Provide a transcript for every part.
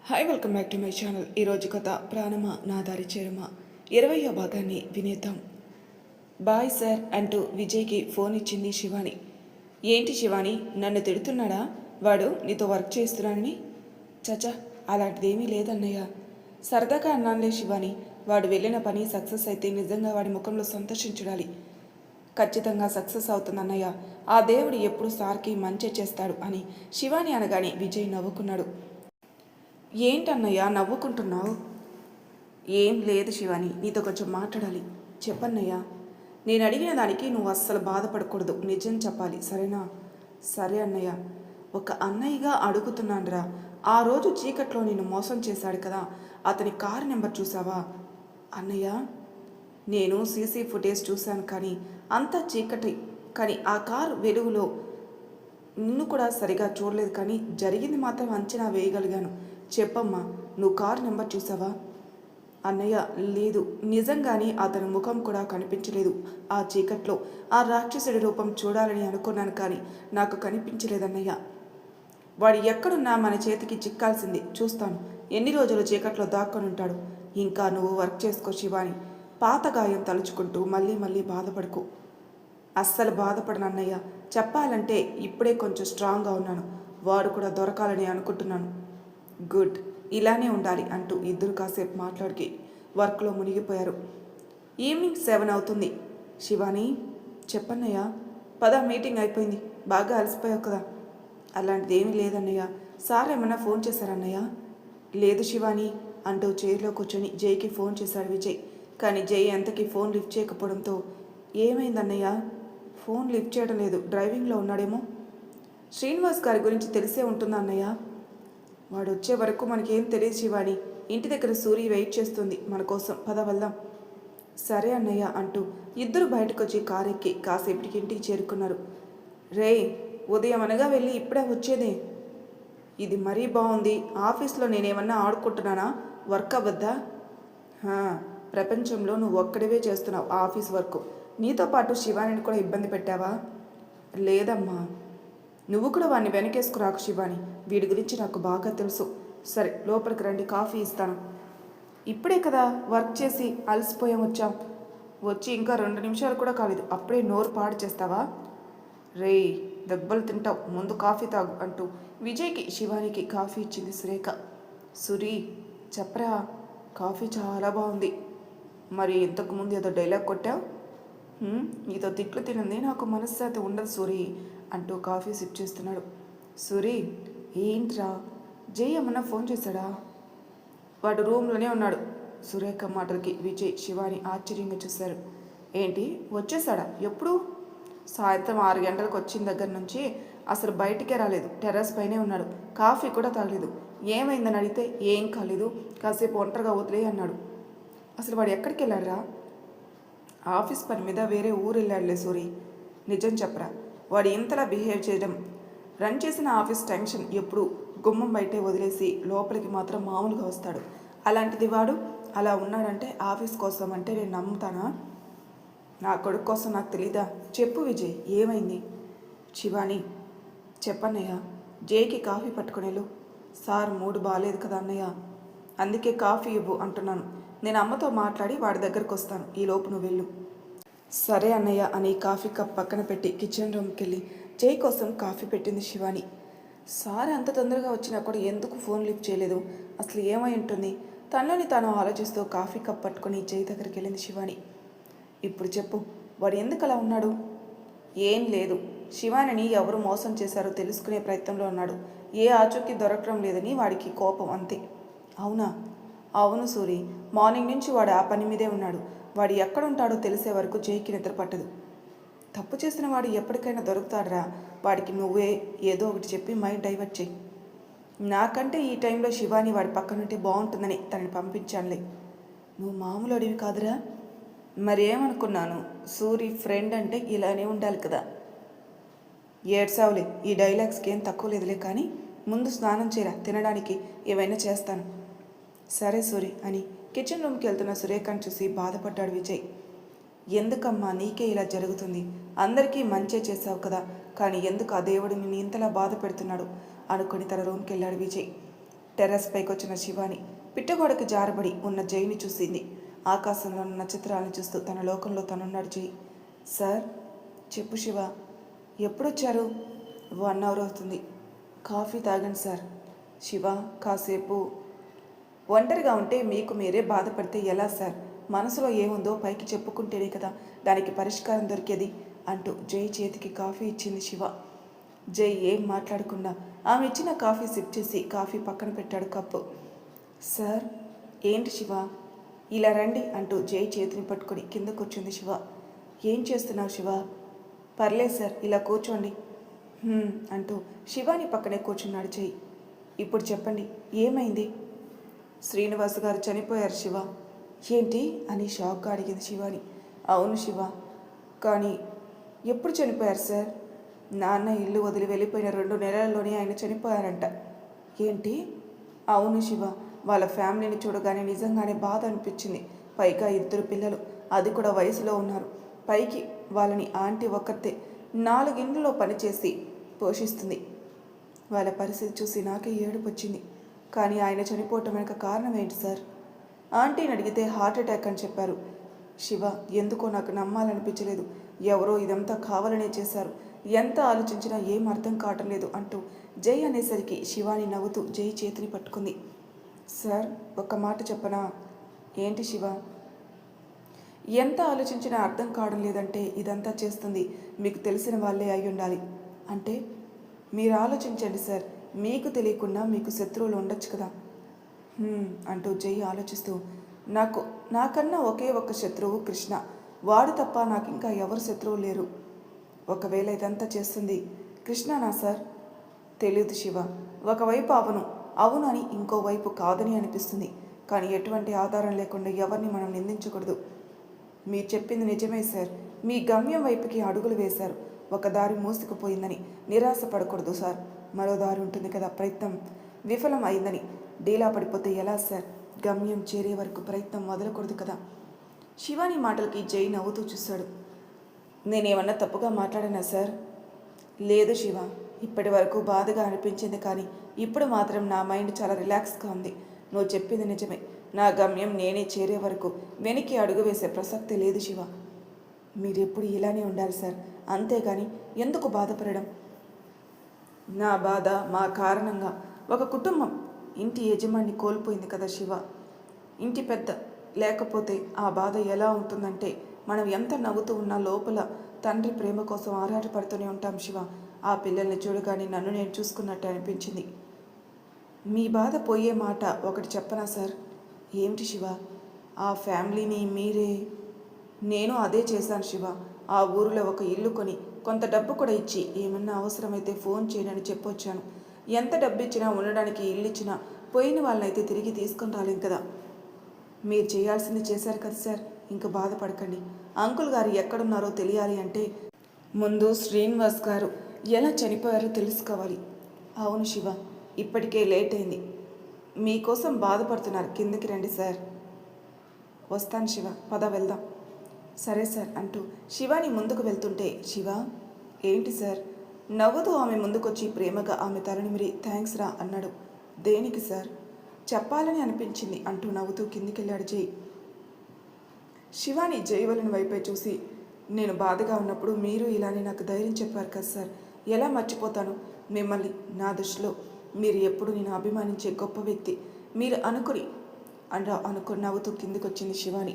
Hi, welcome back to my channel. ఈరోజు కథ ప్రాణమా నా దారి చేరమా 20వ భాగాన్ని వినేద్దాం. బాయ్ సార్ అంటూ విజయ్కి ఫోన్ ఇచ్చింది శివాని. ఏంటి శివాని, నన్ను తిడుతున్నాడా? వాడు నీతో వర్క్ చేస్తున్నానని? చచా, అలాంటిదేమీ లేదన్నయ్య. సరదాగా అన్నానులే శివాని. వాడు వెళ్ళిన పని సక్సెస్ అయితే నిజంగా వాడి ముఖంలో సంతోషించుడాలి. ఖచ్చితంగా సక్సెస్ అవుతుందన్నయ్య. ఆ దేవుడు ఎప్పుడు సార్కి మంచి చేస్తాడు అని శివాని అనగానే విజయ్ నవ్వుకున్నాడు. ఏంటన్నయ్య నవ్వుకుంటున్నావు? ఏం లేదు శివాని, నీతో కొంచెం మాట్లాడాలి. చెప్పన్నయ్య. నేను అడిగిన దానికి నువ్వు అస్సలు బాధపడకూడదు, నిజం చెప్పాలి, సరేనా? సరే అన్నయ్య. ఒక అన్నయ్యగా అడుగుతున్నానురా. ఆ రోజు చీకట్లో నిన్ను మోసం చేశాడు కదా, అతని కారు నెంబర్ చూసావా? అన్నయ్య, నేను సీసీ ఫుటేజ్ చూశాను, కానీ అంతా చీకటి. కానీ ఆ కారు వెలుగులో నిన్ను కూడా సరిగా చూడలేదు, కానీ జరిగింది మాత్రం అంచనా వేయగలిగాను. చెప్పమ్మా, నువ్వు కారు నెంబర్ చూసావా? అన్నయ్య, లేదు, నిజంగానే అతని ముఖం కూడా కనిపించలేదు. ఆ చీకట్లో ఆ రాక్షసుడి రూపం చూడాలని అనుకున్నాను, కానీ నాకు కనిపించలేదన్నయ్య. వాడు ఎక్కడున్నా మన చేతికి చిక్కాల్సింది. చూస్తాను ఎన్ని రోజులు చీకట్లో దాక్కొని ఉంటాడు. ఇంకా నువ్వు వర్క్ చేసుకో శివాని. పాత గాయం తలుచుకుంటూ మళ్ళీ మళ్ళీ బాధపడుకో. అస్సలు బాధపడను అన్నయ్య. చెప్పాలంటే ఇప్పుడే కొంచెం స్ట్రాంగ్గా ఉన్నాను. వాడు కూడా దొరకాలని అనుకుంటున్నాను. గుడ్, ఇలానే ఉండాలి అంటూ ఇద్దరు కాసేపు మాట్లాడికి వర్క్లో మునిగిపోయారు. ఈవినింగ్ 7 అవుతుంది. శివాని, చెప్పన్నయ్య. పద, మీటింగ్ అయిపోయింది. బాగా అలసిపోయావు కదా? అలాంటిది ఏమీ లేదన్నయ్య. సార్ ఏమన్నా ఫోన్ చేశారన్నయ్య? లేదు శివాని అంటూ చైర్లో కూర్చొని జైకి ఫోన్ చేశాడు విజయ్. కానీ జై అంతకీ ఫోన్ లిఫ్ట్ చేయకపోవడంతో, ఏమైందన్నయ్య? ఫోన్ లిఫ్ట్ చేయడం లేదు, డ్రైవింగ్లో ఉన్నాడేమో. శ్రీనివాస్ గారి గురించి తెలిసే ఉంటుందా అన్నయ్య? వాడు వచ్చే వరకు మనకేం తెలియదు శివాని. ఇంటి దగ్గర సూరి వెయిట్ చేస్తుంది మన కోసం, పద వెళ్దాం. సరే అన్నయ్య అంటూ ఇద్దరు బయటకు వచ్చి కారెక్కి కాసేపటికి ఇంటికి చేరుకున్నారు. రే, ఉదయం అనగా వెళ్ళి ఇప్పుడే వచ్చేదే. ఇది మరీ బాగుంది. ఆఫీస్లో నేనేమన్నా ఆడుకుంటున్నానా? వర్క్ అవ్వద్దా? ప్రపంచంలో నువ్వు ఒక్కడివే చేస్తున్నావు ఆఫీస్ వర్క్. నీతో పాటు శివానిని కూడా ఇబ్బంది పెట్టావా? లేదమ్మా. నువ్వు కూడా వాడిని వెనకేసుకురాకు శివాని. వీడి గురించి నాకు బాగా తెలుసు. సరే, లోపలికి రండి, కాఫీ ఇస్తాను. ఇప్పుడే కదా వర్క్ చేసి అలసిపోయాం వచ్చాం. వచ్చి ఇంకా 2 నిమిషాలు కూడా కాలేదు, అప్పుడే నోరు పాడు చేస్తావా? రే, దెబ్బలు తింటావు, ముందు కాఫీ తాగు అంటూ విజయ్కి శివానికి కాఫీ ఇచ్చింది సురేఖ. సురీ, చెప్పరా, కాఫీ చాలా బాగుంది. మరి ఇంతకుముందు ఏదో డైలాగ్ కొట్టావు. నీతో తిట్లు తినంది నాకు మనశ్శాంతి ఉండదు సూరి అంటూ కాఫీ సిప్ చేస్తున్నాడు. సూరి, ఏంట్రా, జై ఏమన్నా ఫోన్ చేశాడా? వాడు రూమ్లోనే ఉన్నాడు. సురేఖ మాటలకి విజయ్ శివాని ఆశ్చర్యంగా చూశారు. ఏంటి, వచ్చేసాడా? ఎప్పుడు? సాయంత్రం 6 గంటలకు వచ్చిన దగ్గర నుంచి అసలు బయటికే రాలేదు. టెర్రస్ పైనే ఉన్నాడు. కాఫీ కూడా తాగలేదు. ఏమైందని అడిగితే ఏం కాలేదు, కాసేపు ఒంటరిగా వదిలే అన్నాడు. అసలు వాడు ఎక్కడికి వెళ్ళాడురా? ఆఫీస్ పని మీద వేరే ఊరు వెళ్ళాడులే సూరి. నిజం చెప్పరా, వాడు ఇంతలా బిహేవ్ చేయడం? రన్ చేసిన ఆఫీస్ టెన్షన్ ఎప్పుడు గుమ్మం బయటే వదిలేసి లోపలికి మాత్రం మామూలుగా వస్తాడు. అలాంటిది వాడు అలా ఉన్నాడంటే ఆఫీస్ కోసం అంటే నేను నమ్ముతానా? నా కొడుకు కోసం నాకు తెలీదా? చెప్పు విజయ్, ఏమైంది? శివాని, చెప్పన్నయ్య. జేకి కాఫీ పట్టుకునేలు. సార్ మూడు బాగాలేదు కదా అన్నయ్య, అందుకే కాఫీ ఇవ్వు అంటున్నాను. నేను అమ్మతో మాట్లాడి వాడి దగ్గరకు వస్తాను, ఈలోపు నువ్వు వెళ్ళు. సరే అన్నయ్య అని కాఫీ కప్ పక్కన పెట్టి కిచెన్ రూమ్కి వెళ్ళి జై కోసం కాఫీ పెట్టింది శివాని. సార్ అంత తొందరగా వచ్చినా కూడా ఎందుకు ఫోన్ లిఫ్ట్ చేయలేదు? అసలు ఏమై ఉంటుంది? తనలోని తాను ఆలోచిస్తూ కాఫీ కప్ పట్టుకొని జై దగ్గరికి వెళ్ళింది శివాని. ఇప్పుడు చెప్పు, వాడు ఎందుకు అలా ఉన్నాడు? ఏం లేదు, శివానిని ఎవరు మోసం చేశారో తెలుసుకునే ప్రయత్నంలో ఉన్నాడు. ఏ ఆచూకీ దొరకడం లేదని వాడికి కోపం, అంతే. అవునా? అవును సూరి, మార్నింగ్ నుంచి వాడు ఆ పని మీదే ఉన్నాడు. వాడు ఎక్కడుంటాడో తెలిసే వరకు జైకి నిద్ర పట్టదు. తప్పు చేసిన వాడు ఎప్పటికైనా దొరుకుతాడరా. వాడికి నువ్వే ఏదో ఒకటి చెప్పి మైండ్ డైవర్ట్ చేయి. నాకంటే ఈ టైంలో శివాని వాడి పక్కనుంటే బాగుంటుందని తనని పంపించానులే. నువ్వు మామూలు అడివి కాదురా. మరేమనుకున్నాను, సూరి ఫ్రెండ్ అంటే ఇలానే ఉండాలి కదా. ఏడ్సావులే, ఈ డైలాగ్స్కి ఏం తక్కువ లేదులే, కానీ ముందు స్నానం చేయరా, తినడానికి ఏవైనా చేస్తాను. సరే సూరి అని కిచెన్ రూమ్కి వెళ్తున్న సురేఖను చూసి బాధపడ్డాడు విజయ్. ఎందుకమ్మా నీకే ఇలా జరుగుతుంది? అందరికీ మంచే చేశావు కదా, కానీ ఎందుకు ఆ దేవుడిని ఇంతలా బాధ పెడుతున్నాడు అనుకుని తన రూమ్కి వెళ్ళాడు విజయ్. టెర్రస్ పైకి వచ్చిన శివాని పిట్టగోడకి జారబడి ఉన్న జైని చూసింది. ఆకాశంలో ఉన్న నక్షత్రాలను చూస్తూ తన లోకంలో తనున్నాడు జై. సార్ చెప్పు శివ, ఎప్పుడొచ్చారు? 1 అవర్ అవుతుంది. కాఫీ తాగండి సార్. శివ కాసేపు. ఒంటరిగా ఉంటే మీకు మీరే బాధపడితే ఎలా సార్? మనసులో ఏముందో పైకి చెప్పుకుంటేనే కదా దానికి పరిష్కారం దొరికేది అంటూ జై చేతికి కాఫీ ఇచ్చింది శివ. జై ఏం మాట్లాడకుండా ఆమె ఇచ్చిన కాఫీ సిప్ చేసి కాఫీ పక్కన పెట్టాడు కప్పు. సార్ ఏంటి శివ, ఇలా రండి అంటూ జై చేతిని పట్టుకొని కింద కూర్చుంది శివ. ఏం చేస్తున్నావు శివ? పర్లేదు సార్, ఇలా కూర్చోండి అంటూ శివాని పక్కనే కూర్చున్నాడు జై. ఇప్పుడు చెప్పండి, ఏమైంది? శ్రీనివాస్ గారు చనిపోయారు శివ. ఏంటి అని షాక్గా అడిగింది శివాని. అవును శివ, కానీ ఎప్పుడు చనిపోయారు సార్? నాన్న ఇల్లు వదిలి వెళ్ళిపోయిన 2 నెలల్లోనే ఆయన చనిపోయారంట. ఏంటి? అవును శివ, వాళ్ళ ఫ్యామిలీని చూడగానే నిజంగానే బాధ అనిపించింది. పైగా 2 పిల్లలు, అది కూడా వయసులో ఉన్నారు. పైకి వాళ్ళని ఆంటీ ఒక్కతే 4 ఇండ్లలో పనిచేసి పోషిస్తుంది. వాళ్ళ పరిస్థితి చూసి నాకే ఏడుపు వచ్చింది. కానీ ఆయన చనిపోవటం వెనక కారణం ఏంటి సార్? ఆంటీని అడిగితే హార్ట్ అటాక్ అని చెప్పారు. శివ, ఎందుకో నాకు నమ్మాలనిపించలేదు. ఎవరో ఇదంతా కావాలనే చేశారు. ఎంత ఆలోచించినా ఏం అర్థం కావటం లేదు అంటూ జై అనేసరికి శివాని నవ్వుతూ జై చేతిని పట్టుకుంది. సార్ ఒక్క మాట చెప్పనా? ఏంటి శివ? ఎంత ఆలోచించినా అర్థం కావడం లేదంటే ఇదంతా చేస్తుంది మీకు తెలిసిన వాళ్ళే అయి ఉండాలి. అంటే మీరు ఆలోచించండి సార్, మీకు తెలియకుండా మీకు శత్రువులు ఉండొచ్చు కదా అంటూ జై ఆలోచిస్తూ, నాకన్నా ఒకే ఒక్క శత్రువు కృష్ణ. వాడు తప్ప నాకు ఇంకా ఎవరు శత్రువు లేరు. ఒకవేళ ఇదంతా చేస్తుంది కృష్ణనా సార్? తెలియదు శివ. ఒకవైపు అవును అని, ఇంకోవైపు కాదని అనిపిస్తుంది. కానీ ఎటువంటి ఆధారం లేకుండా ఎవరిని మనం నిందించకూడదు. మీరు చెప్పింది నిజమే సార్. మీ గమ్యం వైపుకి అడుగులు వేశారు. ఒక దారి మూసుకుపోయిందని నిరాశ పడకూడదు సార్. మరో దారి ఉంటుంది కదా. ప్రయత్నం విఫలం అయిందని డీలా పడిపోతే ఎలా సార్? గమ్యం చేరే వరకు ప్రయత్నం వదలకూడదు కదా. శివాని మాటలకి జై నవ్వుతూ చూశాడు. నేనేమన్నా తప్పుగా మాట్లాడానా సార్? లేదు శివ, ఇప్పటి వరకు బాధగా అనిపించింది, కానీ ఇప్పుడు మాత్రం నా మైండ్ చాలా రిలాక్స్గా ఉంది. నువ్వు చెప్పింది నిజమే. నా గమ్యం నేనే చేరే వరకు వెనక్కి అడుగు వేసే ప్రసక్తి లేదు శివ. మీరెప్పుడు ఇలానే ఉండాలి సార్, అంతేగాని ఎందుకు బాధపడడం? నా బాధ మా కారణంగా ఒక కుటుంబం ఇంటి యజమాని కోల్పోయింది కదా శివ. ఇంటి పెద్ద లేకపోతే ఆ బాధ ఎలా ఉంటుందంటే, మనం ఎంత నవ్వుతూ ఉన్నా లోపల తండ్రి ప్రేమ కోసం ఆరాటపడుతూనే ఉంటాం శివ. ఆ పిల్లల్ని చూడగానే నన్ను నేను చూసుకున్నట్టు అనిపించింది. మీ బాధ పోయే మాట ఒకటి చెప్పనా సార్? ఏమిటి శివ? ఆ ఫ్యామిలీని నేను అదే చేశాను శివ. ఆ ఊరిలో ఒక ఇల్లు కొని కొంత డబ్బు కూడా ఇచ్చి ఏమన్నా అవసరమైతే ఫోన్ చేయనని చెప్పొచ్చాను. ఎంత డబ్బు ఇచ్చినా, ఉండడానికి ఇల్లు ఇచ్చినా, పోయిన వాళ్ళనైతే తిరిగి తీసుకొని రాలేం కదా. మీరు చేయాల్సింది చేశారు కదా సార్, ఇంక బాధపడకండి. అంకుల్ గారు ఎక్కడున్నారో తెలియాలి అంటే ముందు శ్రీనివాస్ గారు ఎలా చనిపోయారో తెలుసుకోవాలి. అవును శివ, ఇప్పటికే లేట్ అయింది. మీకోసం బాధపడుతున్నారు. కిందకి రండి సార్. వస్తాను శివ, పద వెళ్దాం. సరే సార్ అంటూ శివాని ముందుకు వెళ్తుంటే, శివ ఏంటి సార్? నవ్వుతూ ఆమె ముందుకొచ్చి ప్రేమగా ఆమె తలనిమిరి థ్యాంక్స్ రా అన్నాడు. దేనికి సార్? చెప్పాలని అనిపించింది అంటూ నవ్వుతూ కిందికెళ్ళాడు జై. శివాని జై వలన వైపే చూసి, నేను బాధగా ఉన్నప్పుడు మీరు ఇలానే నాకు ధైర్యం చెప్పారు కదా సార్, ఎలా మర్చిపోతాను మిమ్మల్ని? నా దృష్టిలో మీరు ఎప్పుడు నేను అభిమానించే గొప్ప వ్యక్తి మీరు అనుకుని నవ్వుతూ కిందికొచ్చింది శివాని.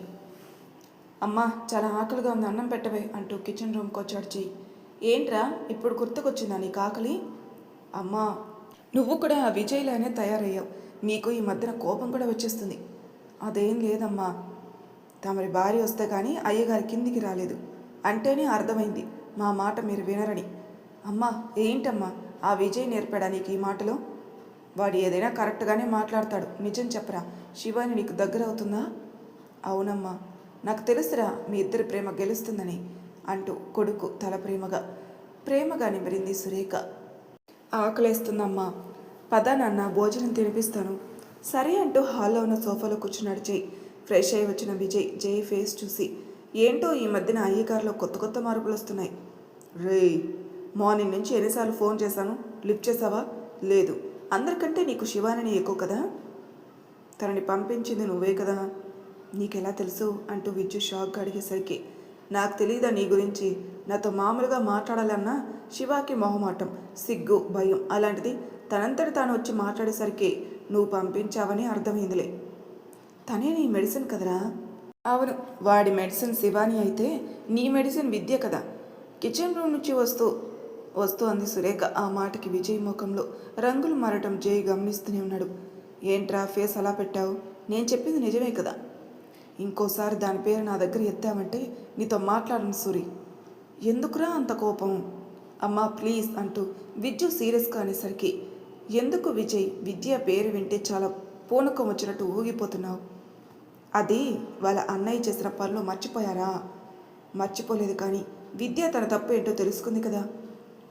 అమ్మా చాలా ఆకలిగా ఉంది, అన్నం పెట్టవే అంటూ కిచెన్ రూమ్కి వచ్చాడు జై. ఏంట్రా ఇప్పుడు గుర్తుకొచ్చిందా నీకు ఆకలి? అమ్మా నువ్వు కూడా ఆ విజయ్లానే తయారయ్యావు. నీకు ఈ మధ్యన కోపం కూడా వచ్చేస్తుంది. అదేం లేదమ్మా, తమరి భార్య వస్తే కానీ అయ్యగారి కిందికి రాలేదు అంటేనే అర్థమైంది మా మాట మీరు వినరని. అమ్మా ఏంటమ్మా ఆ విజయ్ నేర్పాడా నీకు ఈ మాటలో? వాడు ఏదైనా కరెక్ట్గానే మాట్లాడతాడు, నిజం చెప్పరా. శివాని నీకు దగ్గర అవుతుందా? అవునమ్మా, నాకు తెలుసురా మీ ఇద్దరి ప్రేమ గెలుస్తుందని అంటూ కొడుకు తల ప్రేమగా నిమిరింది సురేఖ. ఆకలేస్తుందమ్మా, పద నాన్న భోజనం తినిపిస్తాను. సరే అంటూ హాల్లో ఉన్న సోఫాలో కూర్చున్నాడు జై. ఫ్రెష్ అయి వచ్చిన విజయ్ జై ఫేస్ చూసి, ఏంటో ఈ మధ్యన అయ్యగారిలో కొత్త మార్పులు వస్తున్నాయి. రే, మార్నింగ్ నుంచి ఎన్నిసార్లు ఫోన్ చేశాను, లిఫ్ట్ చేసావా? లేదు. అందరికంటే నీకు శివానిని ఎక్కువ కదా. తనని పంపించింది నువ్వే కదా. నీకెలా తెలుసు అంటూ విద్యు షాక్గా అడిగేసరికి, నాకు తెలియదా నీ గురించి? నాతో మామూలుగా మాట్లాడాలన్నా శివాకి మొహమాటం, సిగ్గు, భయం. అలాంటిది తనంతటి తాను వచ్చి మాట్లాడేసరికి నువ్వు పంపించావని అర్థమైందిలే. తనే నీ మెడిసిన్ కదరా. అవును, వాడి మెడిసిన్ శివాని అయితే నీ మెడిసిన్ విద్య కదా. కిచెన్ రూమ్ నుంచి వస్తూ అంది సురేఖ. ఆ మాటకి విజయ్ ముఖంలో రంగులు మారటం జై గమనిస్తూనే ఉన్నాడు. ఏంట్రా ఫేస్ అలా పెట్టావు? నేను చెప్పింది నిజమే కదా. ఇంకోసారి దాని పేరు నా దగ్గర ఎత్తామంటే నీతో మాట్లాడను సూరి. ఎందుకురా అంత కోపం? అమ్మా ప్లీజ్ అంటూ విద్యు సీరియస్గా అనేసరికి, ఎందుకు విజయ్? విద్య పేరు వింటే చాలా పూనకం వచ్చినట్టు ఊగిపోతున్నావు. అది వాళ్ళ అన్నయ్య చేసిన పనులు మర్చిపోయారా? మర్చిపోలేదు, కానీ విద్య తన తప్పు ఏంటో తెలుసుకుంది కదా.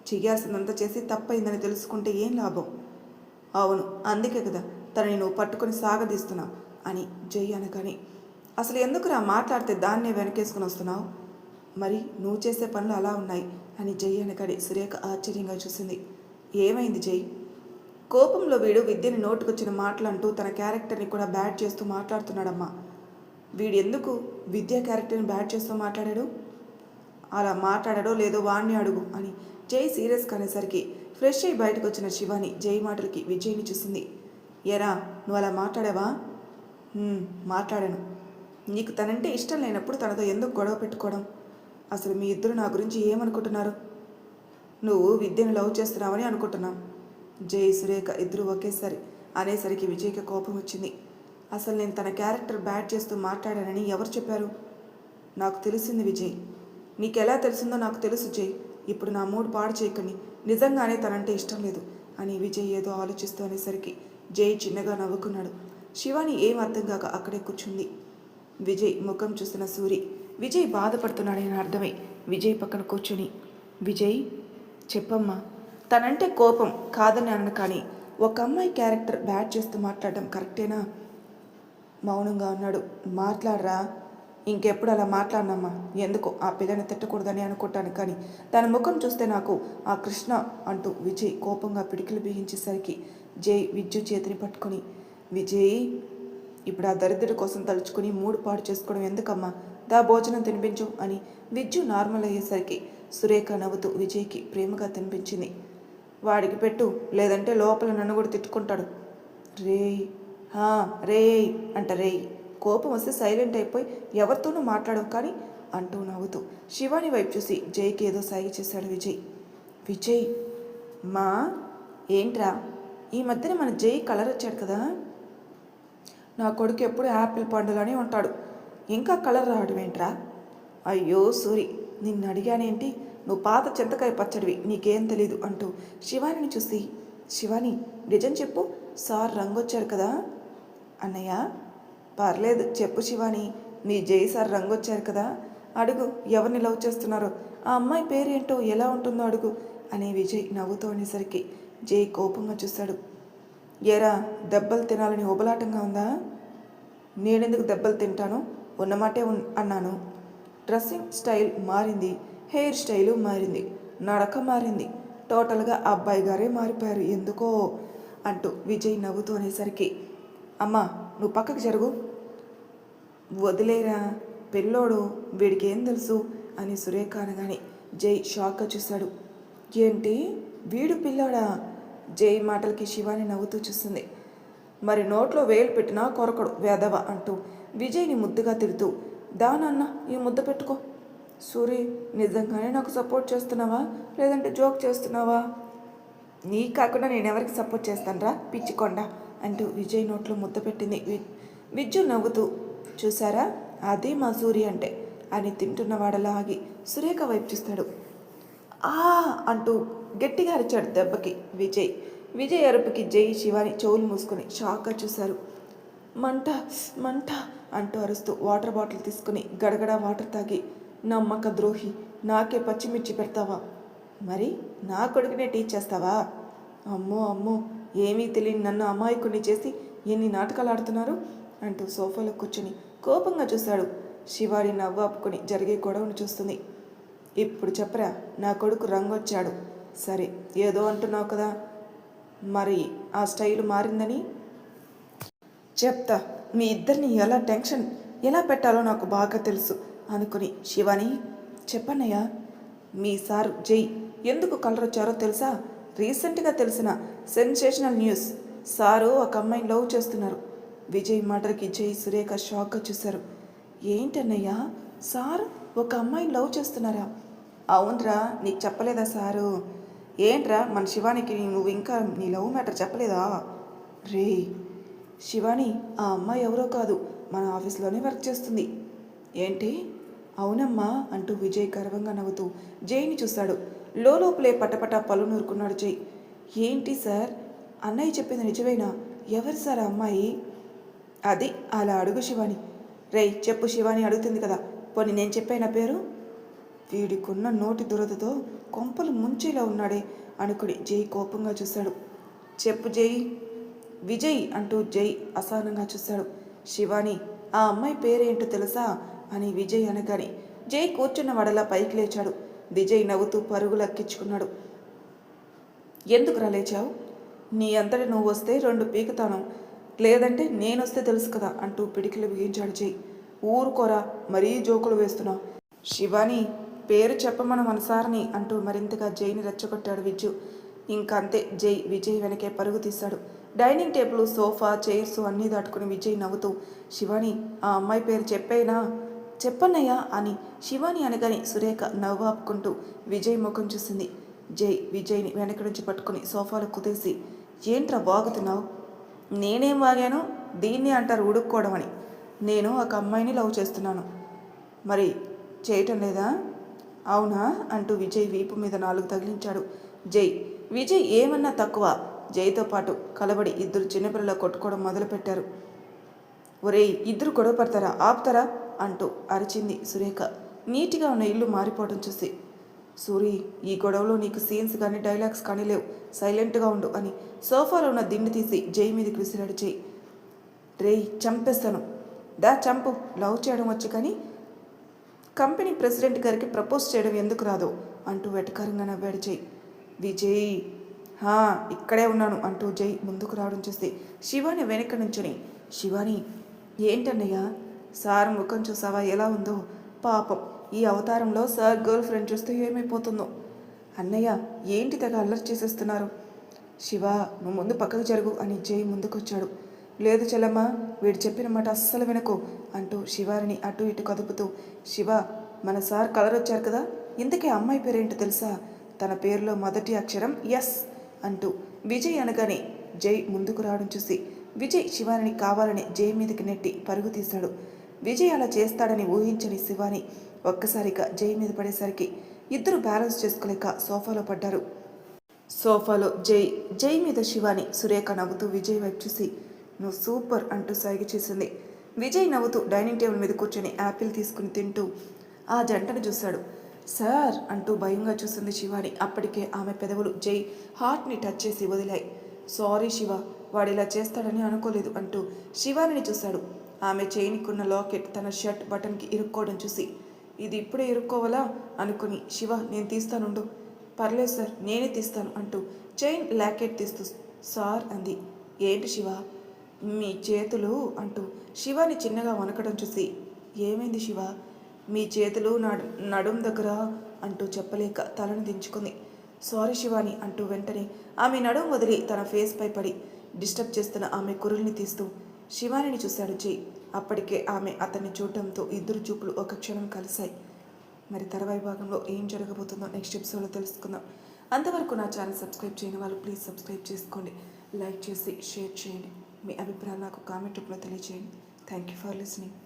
చెయ్యాల్సిందంతా చేసి తప్పైందని తెలుసుకుంటే ఏం లాభం? అవును, అందుకే కదా తనని నువ్వు పట్టుకొని సాగదీస్తున్నావు అని జై అనగాని, అసలు ఎందుకురా మాట్లాడితే దాన్నే వెనకేసుకుని వస్తున్నావు? మరి నువ్వు చేసే పనులు అలా ఉన్నాయి అని జై అనగాని సురేఖ ఆశ్చర్యంగా చూసింది. ఏమైంది జై? కోపంలో వీడు విద్యని నోటుకొచ్చిన మాటలంటూ తన క్యారెక్టర్ని కూడా బ్యాడ్ చేస్తూ మాట్లాడుతున్నాడమ్మా. వీడు ఎందుకు విద్య క్యారెక్టర్ని బ్యాడ్ చేస్తూ మాట్లాడాడు? అలా మాట్లాడాడో లేదో వాణ్ణి అడుగు అని జై సీరియస్గా అనేసరికి ఫ్రెష్ అయ్యి బయటకు వచ్చిన శివాని జై మాటలకి విజయ్ని చూసింది. ఎరా నువ్వు అలా మాట్లాడావా? మాట్లాడాను. నీకు తనంటే ఇష్టం లేనప్పుడు తనతో ఎందుకు గొడవ పెట్టుకోవడం? అసలు మీ ఇద్దరు నా గురించి ఏమనుకుంటున్నారు? నువ్వు విద్యను లవ్ చేస్తున్నావని అనుకుంటున్నావు. జై సురేఖ ఇద్దరు ఒకేసారి అనేసరికి విజయ్కి కోపం వచ్చింది. అసలు నేను తన క్యారెక్టర్ బ్యాడ్ చేస్తూ మాట్లాడానని ఎవరు చెప్పారు? నాకు తెలిసింది విజయ్. నీకెలా తెలిసిందో నాకు తెలుసు జై. ఇప్పుడు నా మూడు పాడు చేయకండి. నిజంగానే తనంటే ఇష్టం లేదు అని విజయ్ ఏదో ఆలోచిస్తూ అనేసరికి జై చిన్నగా నవ్వుకున్నాడు. శివాని ఏం అర్థం కాక అక్కడే కూర్చుంది. విజయ్ ముఖం చూసిన సూరి విజయ్ బాధపడుతున్నాడని అర్థమై విజయ్ పక్కన కూర్చుని, విజయ్ చెప్పమ్మా. తనంటే కోపం కాదని అనను, కానీ ఒక అమ్మాయి క్యారెక్టర్ బ్యాడ్ చేస్తూ మాట్లాడడం కరెక్టేనా? మౌనంగా ఉన్నాడు. మాట్లాడరా. ఇంకెప్పుడు అలా మాట్లాడినమ్మా. ఎందుకో ఆ పిల్లని తిట్టకూడదని అనుకుంటాను, కానీ తన ముఖం చూస్తే నాకు ఆ కృష్ణ అంటూ విజయ్ కోపంగా పిడికిలు బిగించేసరికి జై విద్యు చేతిని పట్టుకొని, విజయ్ ఇప్పుడు ఆ దరిద్రుడి కోసం తలుచుకుని మూడు పాడు చేసుకోవడం ఎందుకమ్మా? దా భోజనం తినిపించు అని విద్యు నార్మల్ అయ్యేసరికి సురేఖ నవ్వుతూ విజయ్కి ప్రేమగా తినిపించింది. వాడికి పెట్టు, లేదంటే లోపల నన్ను కూడా తిట్టుకుంటాడు. రేయ్ రేయ్ అంట రేయ్. కోపం వస్తే సైలెంట్ అయిపోయి ఎవరితోనూ మాట్లాడవు కానీ అంటూ నవ్వుతూ శివాని వైపు చూసి జైకి ఏదో సాగి చేశాడు విజయ్. విజయ్ మా ఏంట్రా? ఈ మధ్యన మన జై కలర్ వచ్చాడు కదా. నా కొడుకు ఎప్పుడు యాపిల్ పండుగానే ఉంటాడు, ఇంకా కలర్ రావడం ఏంట్రా? అయ్యో సూరి, నిన్ను అడిగానేంటి? నువ్వు పాత చింతకాయ పచ్చడివి, నీకేం తెలీదు అంటూ శివానిని చూసి, శివాని నిజం చెప్పు, సార్ రంగొచ్చారు కదా. అన్నయ్య పర్లేదు చెప్పు శివాని, మీ జై సార్ రంగొచ్చారు కదా, అడుగు ఎవరిని లవ్ చేస్తున్నారో, ఆ అమ్మాయి పేరేంటో ఎలా ఉంటుందో అడుగు అని విజయ్ నవ్వుతూ అనేసరికి జై కోపంగా చూశాడు. ఏరా దెబ్బలు తినాలని ఉబలాటంగా ఉందా? నేనెందుకు దెబ్బలు తింటాను? ఉన్నమాటే అన్నాను. డ్రెస్సింగ్ స్టైల్ మారింది, హెయిర్ స్టైలు మారింది, నడక మారింది, టోటల్గా అబ్బాయి గారే మారిపోయారు ఎందుకో అంటూ విజయ్ నవ్వుతూ అనేసరికి, అమ్మా నువ్వు పక్కకు జరుగు. వదిలేరా పిల్లోడు, వీడికి ఏం తెలుసు అని సురేఖ అనగానే జై షాక్గా చూశాడు. ఏంటి వీడు పిల్లాడా? జై మాటలకి శివాని నవ్వుతూ చూస్తుంది. మరి నోట్లో వేలు పెట్టినా కొరకడు వేదవ అంటూ విజయ్ని ముద్దుగా తిడుతూ, దానన్న ఈ ముద్ద పెట్టుకో. సూరి నిజంగానే నాకు సపోర్ట్ చేస్తున్నావా లేదంటే జోక్ చేస్తున్నావా? నీ కాకుండా నేను ఎవరికి సపోర్ట్ చేస్తానరా పిచ్చికొండ అంటూ విజయ్ నోట్లో ముద్ద పెట్టింది. విజ్జు నవ్వుతూ, చూసారా అది మా సూరి అంటే అని తింటున్నవాడలా ఆగి సురేఖ వైపు చూస్తాడు. అంటూ గట్టిగా అరిచాడు దెబ్బకి విజయ్. విజయ్ అరుపుకి జై శివాని చెవులు మూసుకొని షాక్గా చూశారు. మంట మంట అంటూ అరుస్తూ వాటర్ బాటిల్ తీసుకుని గడగడ వాటర్ తాగి, నమ్మక ద్రోహి, నాకే పచ్చిమిర్చి పెడతావా? మరి నా కొడుకునే టీచ్ చేస్తావా? అమ్మో అమ్మో, ఏమీ తెలియని నన్ను అమాయకుడిని చేసి ఎన్ని నాటకాలు ఆడుతున్నారు అంటూ సోఫాలో కూర్చుని కోపంగా చూశాడు. శివాని నవ్వు ఆపుకొని జరిగే గొడవను చూస్తుంది. ఇప్పుడు చెప్పరా, నా కొడుకు రంగొచ్చాడు. సరే ఏదో అంటున్నావు కదా, మరి ఆ స్టైల్ మారిందని చెప్తా. మీ ఇద్దరిని ఎలా పెట్టాలో నాకు బాగా తెలుసు అనుకుని శివాని చెప్పన్నయ్యా. మీ సారు జై ఎందుకు కలర్ వచ్చారో తెలుసా? రీసెంట్గా తెలిసిన సెన్సేషనల్ న్యూస్. సారు ఒక అమ్మాయిని లవ్ చేస్తున్నారు. విజయ్ మర్డర్కి జై సురేఖ షాక్గా చూశారు. ఏంటన్నయ్యా, సార్ ఒక అమ్మాయిని లవ్ చేస్తున్నారా? అవునరా, నీకు చెప్పలేదా సారు? ఏంట్రా మన శివానికి నువ్వు ఇంకా నీ లవ్ మ్యాటర్ చెప్పలేదా? రే శివాని, ఆ అమ్మాయి ఎవరో కాదు, మన ఆఫీస్లోనే వర్క్ చేస్తుంది. ఏంటి? అవునమ్మా అంటూ విజయ్ గర్వంగా నవ్వుతూ జైని చూశాడు. లోపలే పటపట పళ్ళు నూరుకున్నాడు జై. ఏంటి సార్, అన్నయ్య చెప్పింది నిజమేనా? ఎవరు సార్ ఆ అమ్మాయి? అది అలా అడుగు శివాని. రేయ్ చెప్పు, శివాని అడుగుతుంది కదా, పోనీ నేను చెప్పానా పేరు? వీడికున్న నోటి దురదతో కొంపలు ముంచేలా ఉన్నాడే అనుకుని జై కోపంగా చూశాడు. చెప్పు జై. విజయ్ అంటూ జై అసహనంగా చూశాడు. శివాని, ఆ అమ్మాయి పేరేంటో తెలుసా అని విజయ్ అనగానే జై కూర్చున్న వడలా పైకి లేచాడు. విజయ్ నవ్వుతూ పరుగు లెక్కించుకున్నాడు. ఎందుకురా లేచావు? నీ అంతటి నువ్వు వస్తే 2 పీకుతాను, లేదంటే నేనొస్తే తెలుసు కదా అంటూ పిడికిలు బిగించాడు జై. ఊరుకోరా, మరీ జోకులు వేస్తున్నావు. శివాని, పేరు చెప్పమన మనసారని అంటూ మరింతగా జైని రెచ్చగొట్టాడు విజ్జు. ఇంకంతే, జై విజయ్ వెనకే పరుగు తీశాడు. డైనింగ్ టేబుల్, సోఫా, చైర్స్ అన్నీ దాటుకుని విజయ్ నవ్వుతూ శివాని, ఆ అమ్మాయి పేరు చెప్పేనా? చెప్పన్నయ్యా అని శివాని అనగానే సురేఖ నవ్వాపుకుంటూ విజయ్ ముఖం చూసింది. జై విజయ్ని వెనక నుంచి పట్టుకుని సోఫాలో కుదేసి, ఏంట్రా వాగుతున్నావు? నేనేం వాగాను? దీన్ని అంటారు ఉడుక్కోవడం అని. నేను ఒక అమ్మాయిని లవ్ చేస్తున్నాను. మరి చేయటం లేదా? అవునా అంటూ విజయ్ వీపు మీద 4 తగిలించాడు జై. విజయ్ ఏమన్నా తక్కువ? జైతో పాటు కలబడి ఇద్దరు చిన్నపిల్లల కొట్టుకోవడం మొదలుపెట్టారు. ఒరేయ్, ఇద్దరు గొడవ పడతారా, ఆపుతారా అంటూ అరిచింది సురేఖ నీట్గా ఉన్న ఇల్లు మారిపోవడం చూసి. సూరి, ఈ గొడవలో నీకు సీన్స్ కానీ డైలాగ్స్ కానీ లేవు, సైలెంట్గా ఉండు అని సోఫాలో ఉన్న దిండు తీసి జై మీదకి విసిరాడు జై. రేయ్ చంపేస్తాను, దా చంపు. లవ్ చేయడం వచ్చు కానీ కంపెనీ ప్రెసిడెంట్ గారికి ప్రపోజ్ చేయడం ఎందుకు రాదు అంటూ వెటకారంగా నవ్వాడు జై. విజయ్, ఇక్కడే ఉన్నాను అంటూ జై ముందుకు రావడం చూసి శివాని వెనక నుంచుని, శివాని ఏంటన్నయ్యా, సార్ ముఖం చూసావా ఎలా ఉందో? పాపం, ఈ అవతారంలో సార్ గర్ల్ ఫ్రెండ్ చూస్తే ఏమైపోతుందో. అన్నయ్య ఏంటి తెగ అల్లరి చేసేస్తున్నారు? శివ, నువ్వు ముందు పక్కకు జరుగు అని జై ముందుకొచ్చాడు. లేదు చెల్లమ్మ, వీడు చెప్పిన మాట అస్సలు వినకు అంటూ శివారిని అటు ఇటు కదుపుతూ, శివ, మన సార్ కలర్ వచ్చారు కదా, ఇంతకీ అమ్మాయి పేరేంటో తెలుసా? తన పేరులో మొదటి అక్షరం ఎస్ అంటూ విజయ్ అనగానే జై ముందుకు రావడం చూసి విజయ్ శివాని కావాలని జై మీదకి నెట్టి పరుగు తీశాడు. విజయ్ అలా చేస్తాడని ఊహించని శివాని ఒక్కసారిగా జై మీద పడేసరికి ఇద్దరు బ్యాలెన్స్ చేసుకోలేక సోఫాలో పడ్డారు. సోఫాలో జై మీద శివాని. సురేఖ నవ్వుతూ విజయ్ వైపు చూసి, నువ్వు సూపర్ అంటూ సైగ చేసింది. విజయ్ నవ్వుతూ డైనింగ్ టేబుల్ మీద కూర్చొని యాపిల్ తీసుకుని తింటూ ఆ జంటను చూశాడు. సార్ అంటూ భయంగా చూసింది శివాని. అప్పటికే ఆమె పెదవులు జై హార్ట్ని టచ్ చేసి వదిలాయి. సారీ శివ, వాడు ఇలా చేస్తాడని అనుకోలేదు అంటూ శివానిని చూశాడు. ఆమె చేయినికున్న లాకెట్ తన షర్ట్ బటన్కి ఇరుక్కోవడం చూసి, ఇది ఇప్పుడే ఇరుక్కోవాలా అనుకుని, శివ నేను తీస్తానుండు. పర్లేదు సార్, నేనే తీస్తాను అంటూ చైన్ లాకెట్ తీస్తూ సార్ అంది. ఏంటి శివ, మీ చేతులు అంటూ శివాని చిన్నగా వనకడం చూసి, ఏమైంది శివ, మీ చేతులు నడుం దగ్గర అంటూ చెప్పలేక తలను దించుకుంది. సారీ శివాని అంటూ వెంటనే ఆమె నడుం వదిలి తన ఫేస్ పై పడి డిస్టర్బ్ చేస్తున్న ఆమె కురుల్ని తీస్తూ శివానిని చూశాడు జై. అప్పటికే ఆమె అతన్ని చూడటంతో ఇద్దరు చూపులు ఒక క్షణం కలిశాయి. మరి తర్వాయి భాగంలో ఏం జరగబోతుందో నెక్స్ట్ ఎపిసోడ్లో తెలుసుకుందాం. అంతవరకు నా ఛానల్ సబ్స్క్రైబ్ చేయని వాళ్ళు ప్లీజ్ సబ్స్క్రైబ్ చేసుకోండి, లైక్ చేసి షేర్ చేయండి, మీ అభిప్రాయాలు నాకు కామెంట్ రూపంలో తెలియజేయండి. Thank you for listening.